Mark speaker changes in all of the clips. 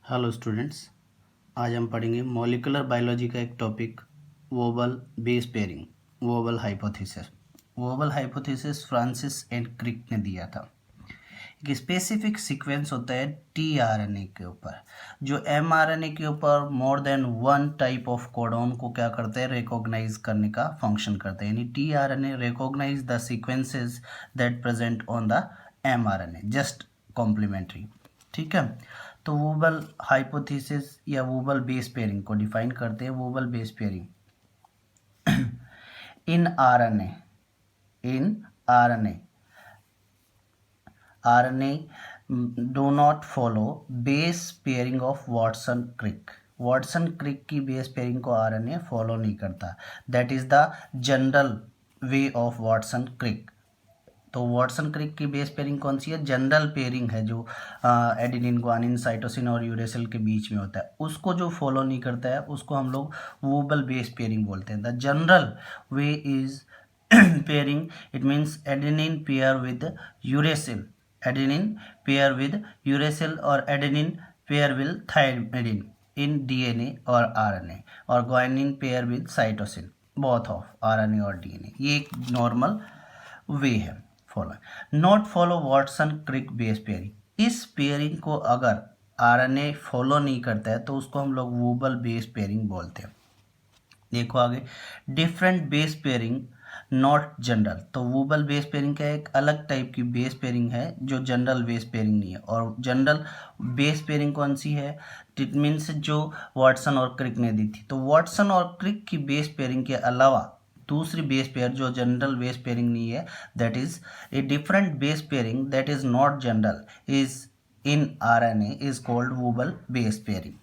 Speaker 1: Hello students, आज हम पढ़ेंगे मॉलिक्यूलर बायोलॉजी का एक topic wobble base pairing, wobble hypothesis. Wobble hypothesis Francis and Crick ने दिया था। एक स्पेसिफिक सीक्वेंस होता है टीआरएनए के ऊपर, जो एमआरएनए के ऊपर more than one type of codon को क्या करते हैं, रिकॉग्नाइज करने का फंक्शन करते हैं। यानी tRNA recognise the sequences that present on the mRNA, just complementary. ठीक है, तो वोबल हाइपोथेसिस या वोबल बेस पेयरिंग को डिफाइन करते हैं। Wobble base pairing in RNA do not follow base pairing of Watson Crick. Watson Crick की बेस pairing को आरएनए फॉलो नहीं करता। That is the general way of Watson Crick. तो वाटसन क्रिक की बेस पेयरिंग कौन सी है? जनरल पेयरिंग है, जो एडेनिन, ग्वानिन, साइटोसिन और यूरेसिल के बीच में होता है। उसको जो फॉलो नहीं करता है उसको हम लोग वोबल बेस पेयरिंग बोलते हैं। The general way is pairing, it means adenine pair with uracil, adenine pair with uracil और adenine pair with thymidine in DNA और आरएनए, और guanine pair with cytosine, both of RNA और DNA. ये एक normal way है। Follow not follow Watson Crick base pairing. इस pairing को अगर आरएनए फॉलो नहीं करता है तो उसको हम लोग वोबल बेस पेयरिंग बोलते हैं। देखो आगे, different base pairing not general. तो वोबल बेस पेयरिंग का एक अलग टाइप की बेस पेयरिंग है जो जनरल बेस पेयरिंग नहीं है। और जनरल बेस पेयरिंग कौन सी है? इट मीन्स जो वाटसन और क्रिक ने दी थी। तो वाटसन और क्रिक की बेस पेयरिंग के अलावा दूसरी बेस पेयर जो जनरल बेस पेयरिंग नहीं है, that is a different base pairing that is not general is in RNA is called wobble base pairing.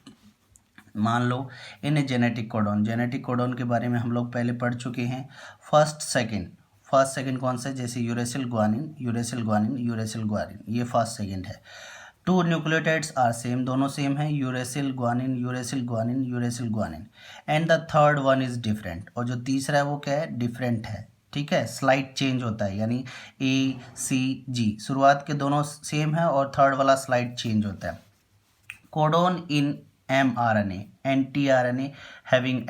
Speaker 1: मान लो इन जेनेटिक कोडॉन के बारे में हम लोग पहले पढ़ चुके हैं। फर्स्ट सेकंड कौन सा है? जैसे यूरेसिल ग्वानिन, ये फर्स्ट सेकंड है। टू न्यूक्लियोटाइड्स आर सेम, दोनों सेम है, uracil guanine. And the third one is different, और जो तीसरा है वो क्या है? डिफरेंट है। ठीक है, स्लाइट चेंज होता है, यानी ACG शुरुआत के दोनों सेम है और थर्ड वाला स्लाइट चेंज होता है। Codon in mRNA and tRNA having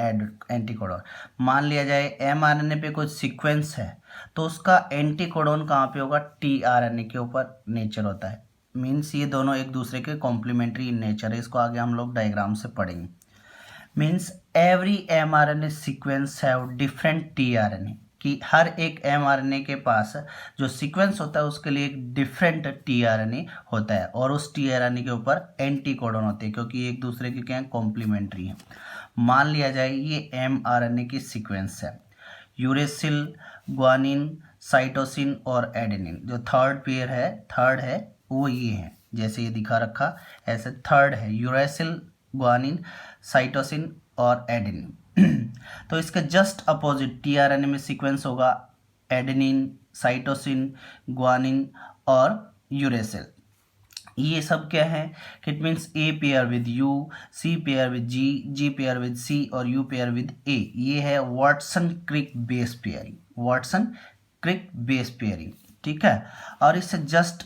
Speaker 1: anticodon. मान लिया जाए mRNA पे कुछ सीक्वेंस है तो उसका एंटीकोडॉन कहाँ पे होगा? tRNA के ऊपर नेचर होता है। मीन्स ये दोनों एक दूसरे के कॉम्प्लीमेंट्री इन नेचर है। इसको आगे हम लोग डायग्राम से पढ़ेंगे। Means every mRNA sequence have different tRNA, कि हर एक mRNA के पास जो सीक्वेंस होता है उसके लिए एक डिफरेंट tRNA होता है, और उस tRNA के ऊपर एंटीकोडॉन होते हैं, क्योंकि एक दूसरे के क्या है? कॉम्प्लीमेंट्री है। मान लिया जाए ये mRNA की सीक्वेंस है, यूरेसिल, ग्वानिन, साइटोसिन और एडेनिन। जो थर्ड है वो ये है, जैसे ये दिखा रखा ऐसे थर्ड है, यूरेसिल, ग्वानिन, साइटोसिन और एडेनिन। तो इसके जस्ट अपोजिट टीआरएनए में सीक्वेंस होगा एडेनिन, साइटोसिन, ग्वानिन और यूरेसिल। ये सब क्या है? It means A pair with U, C pair with G, G pair with C और यू पेयर विद ए। ये है वाटसन क्रिक बेस पेयरिंग। ठीक है, और इससे just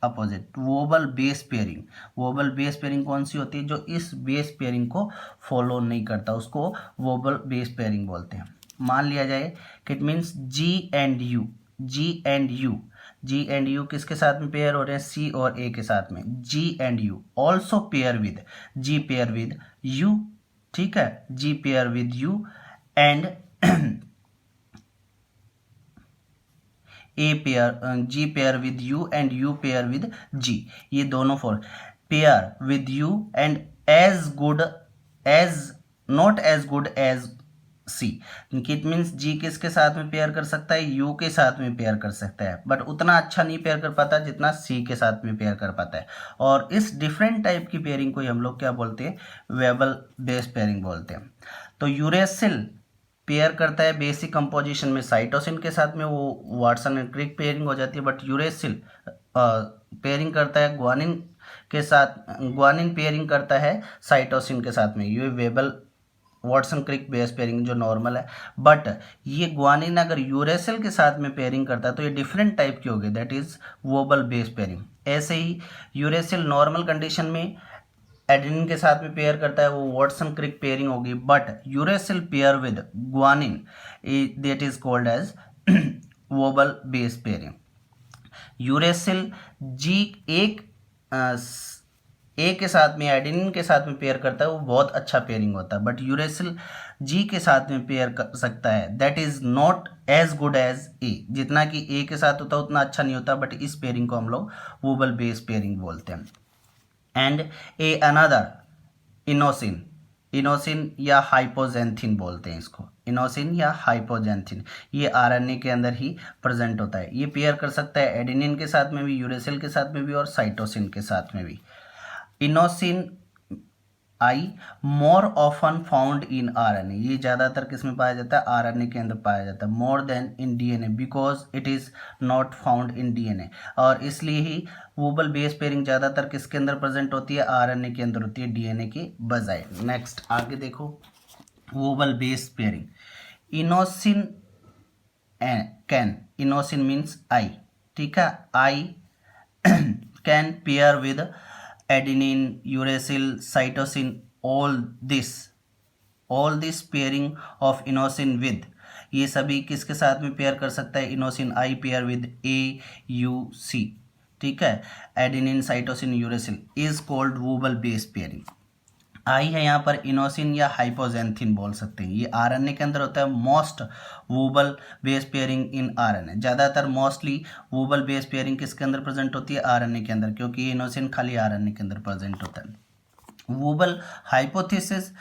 Speaker 1: opposite wobble base pairing कौन सी होती है? जो इस बेस पेयरिंग को फॉलो नहीं करता उसको वोबल बेस पेयरिंग बोलते हैं। मान लिया जाए कि it means G and U किसके साथ में पेयर हो रहे हैं? सी और ए के साथ में। G and U also pair with U. ठीक है, G pair with U and G pair with U and U pair with G. ये दोनों pair with U and not as good as C. It means G किसके साथ में pair कर सकता है? यू के साथ में पेयर कर सकता है, बट उतना अच्छा नहीं पेयर कर पाता जितना सी के साथ में पेयर कर पाता है। और इस डिफरेंट टाइप की पेयरिंग को हम लोग क्या बोलते हैं? वेबल बेस पेयरिंग बोलते हैं। तो यूरेसिल पेयर करता है बेसिक कंपोजिशन में साइटोसिन के साथ में, वो वाटसन एंड क्रिक पेयरिंग हो जाती है। बट यूरेसिल पेयरिंग करता है ग्वानिन पेयरिंग करता है साइटोसिन के साथ में, ये वेबल वाटसन क्रिक बेस पेयरिंग जो नॉर्मल है, बट ये ग्वानिन अगर यूरेसिल के साथ में पेयरिंग करता है तो ये डिफरेंट टाइप की होगी, that is wobble base pairing. ऐसे ही यूरेसिल नॉर्मल कंडीशन में एडेनिन के साथ में पेयर करता है, वो वाटसन क्रिक पेयरिंग होगी, but uracil pair with guanine that is called as wobble base pairing. Uracil G एक ए के साथ में एडेनिन के साथ में पेयर करता है, वो बहुत अच्छा पेयरिंग होता है, बट यूरेसिल जी के साथ में पेयर कर सकता है, that is not as good as A. जितना कि ए के साथ होता है उतना अच्छा नहीं होता, बट इस पेयरिंग को हम लोग वोबल बेस पेयरिंग बोलते हैं। And a another inosine, inosine या हाइपोजेंथिन बोलते हैं इसको, इनोसिन या हाइपोजेंथिन, ये आरएनए के अंदर ही प्रेजेंट होता है। ये पेयर कर सकता है एडेनिन के साथ में भी, यूरेसिल के साथ में भी और साइटोसिन के साथ में भी। Inosine I more often found in RNA, ये ज़्यादातर किस में पाया जाता है, आरएनए के अंदर पाया जाता है, more then in DNA because it is not found in DNA, और इसलिए ही वोबल बेस पेयरिंग ज़्यादातर किसके अंदर प्रेजेंट होती है, आरएनए के अंदर होती है, डीएनए के बजाय। नेक्स्ट आगे देखो, wobble base pairing, inosine can, inosine means I, ठीक है, I can pair with adenine, uracil, cytosine, all this pairing of inosine with, ये सभी किसके साथ में पेयर कर सकता है, inosine I pair with AUC, ठीक है, adenine cytosine uracil is called wobble base pairing. I है यहाँ पर इनोसिन या हाइपोजेंथिन बोल सकते हैं, ये आरएनए के अंदर होता है। Most wobble base pairing in RNA, ज़्यादातर मोस्टली वोबल बेस पेयरिंग किसके अंदर प्रेजेंट होती है, आरएनए के अंदर, क्योंकि ये इनोसिन खाली आरएनए के अंदर प्रेजेंट होता है। वोबल हाइपोथेसिस,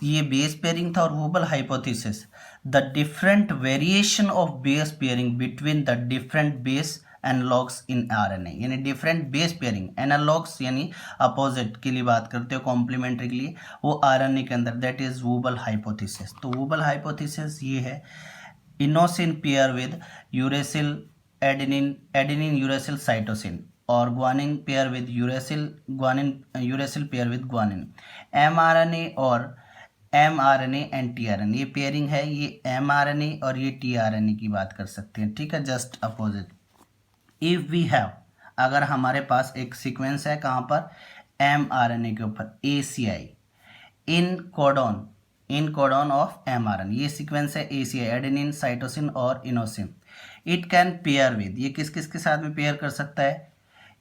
Speaker 1: ये बेस पेयरिंग था, और wobble hypothesis the different variation of base pairing between the different base analogues in RNA, यानी डिफरेंट बेस पेयरिंग, एनालॉग्स यानी अपोजिट के लिए बात करते हो, कॉम्प्लीमेंट्री के लिए, वो आरएनए के अंदर, दैट इज वोबल हाइपोथेसिस। तो वोबल हाइपोथेसिस ये है, inosine pair with uracil adenine, adenine uracil cytosine, और guanine pair with uracil, guanine uracil pair with guanine. MRNA और एमआरएनए एंड टीआरएनए, ये पेयरिंग है, ये एमआरएनए और ये टीआरएनए की बात कर सकते हैं, ठीक है, just opposite. If we have, अगर हमारे पास एक सीक्वेंस है कहाँ पर, एमआरएनए के ऊपर, ACI in codon of mRNA, ये सीक्वेंस है ACI, एडेनिन साइटोसिन और inosine. It can pair with, ये किस किस के साथ में पेयर कर सकता है,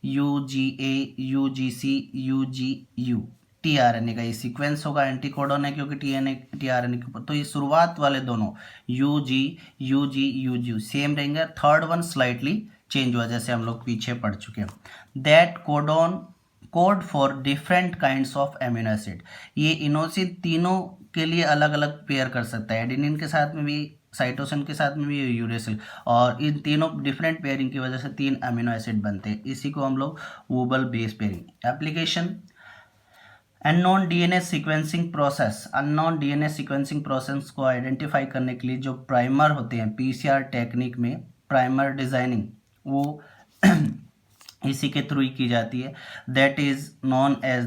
Speaker 1: UGA, UGC, UGU, टीआरएनए का ये सीक्वेंस होगा, एंटीकोडॉन है क्योंकि टीआरएनए के ऊपर, तो ये शुरुआत वाले दोनों UG, UG सेम रहेंगे, थर्ड वन स्लाइटली चेंज हुआ, जैसे हम लोग पीछे पढ़ चुके हैं। That code for different kinds of amino acid, ये इनोसिन तीनों के लिए अलग अलग पेयर कर सकता है, एडेनिन के साथ में भी, साइटोसिन के साथ में भी, यूरेसिल, और इन तीनों डिफरेंट पेयरिंग की वजह से 3 अमीनो एसिड बनते हैं, इसी को हम लोग wobble base pairing. Application, unknown DNA sequencing process, unknown DNA sequencing process को आइडेंटिफाई करने के लिए जो प्राइमर होते हैं पीसीआर टेक्निक में, प्राइमर डिजाइनिंग, वो इसी के थ्रू ही की जाती है, that is known as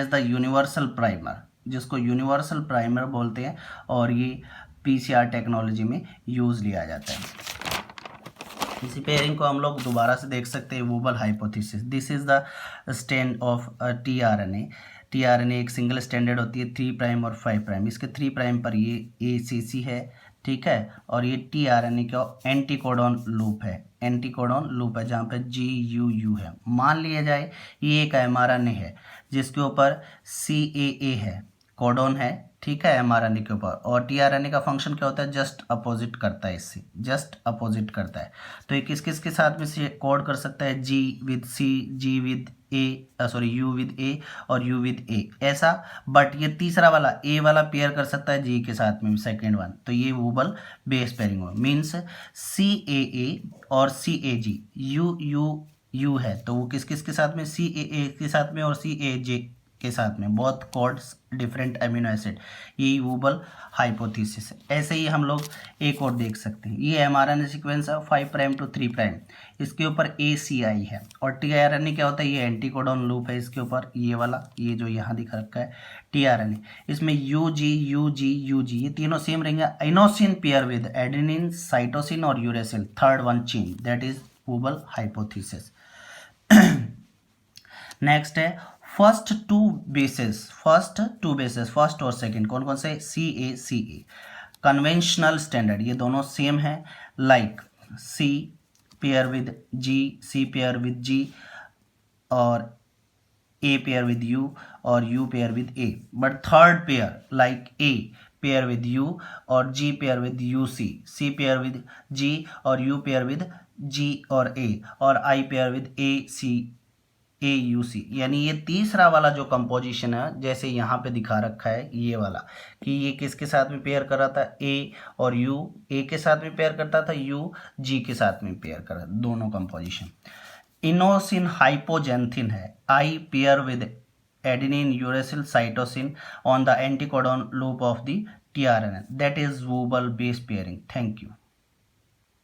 Speaker 1: the universal primer, जिसको यूनिवर्सल प्राइमर बोलते हैं, और ये पीसीआर टेक्नोलॉजी में यूज लिया जाता है। इसी पेयरिंग को हम लोग दोबारा से देख सकते हैं, wobble hypothesis, this is the stand of tRNA. TRNA एक सिंगल स्टैंडर्ड होती है 3 प्राइम और 5 प्राइम, इसके 3 प्राइम पर ये ACC है, ठीक है, और ये टीआरएनए का एंटीकोडॉन लूप है, एंटीकोडॉन लूप है जहाँ पे GUU है। मान लिया जाए ये एक एमआरएनए है जिसके ऊपर CAA है, कोडॉन है, ठीक है, एमआरएनए के ऊपर, और टीआरएनए का फंक्शन क्या होता है, जस्ट अपोजिट करता है, इससे जस्ट अपोजिट करता है। तो ये किस किस के साथ में से कोड कर सकता है, G with C, G with A, sorry U with A और U विद A, ऐसा, बट ये तीसरा वाला A वाला पेयर कर सकता है G के साथ में, सेकेंड वन, तो ये वोबल बेस पेयरिंग हो, मीन्स CAA और CAG, U है, तो वो किस किस के साथ में, CAA के साथ में और CAG के साथ में, both codes different amino acid, ये वूबल हाइपोथेसिस है। ऐसे ही हम लोग एक और देख सकते हैं, ये mRNA सीक्वेंस है 5 प्राइम टू 3 प्राइम, इसके ऊपर ACI है, और tRNA क्या होता है, ये एंटीकोडॉन लूप है इसके ऊपर, ये वाला, ये जो यहाँ दिखा रखा है tRNA, इसमें UG ये तीनों सेम रहेंगे। Inosine pair with adenine, cytosine और uracil, third one chain, that is wobble hypothesis. Next है फर्स्ट और सेकंड कौन कौन से, CA कन्वेंशनल स्टैंडर्ड, ये दोनों सेम है, like C pair with G, C pair with G और A पेयर विद U और U pair with A, but third pair like A pair with U और G pair with UC, C pair with G और U pair with G और A और I pair with AUC, यानी ये तीसरा वाला जो कंपोजिशन है, जैसे यहाँ पे दिखा रखा है ये वाला, कि ये किसके साथ में पेयर कर रहा था, A और U A के साथ में पेयर करता था, U G के साथ में पेयर कर रहा था, दोनों कंपोजिशन। इनोसिन हाइपोजेंथिन है, I pair with adenine, uracil, cytosine on the anticodon loop of the tRNA, that is wobble base pairing. Thank you.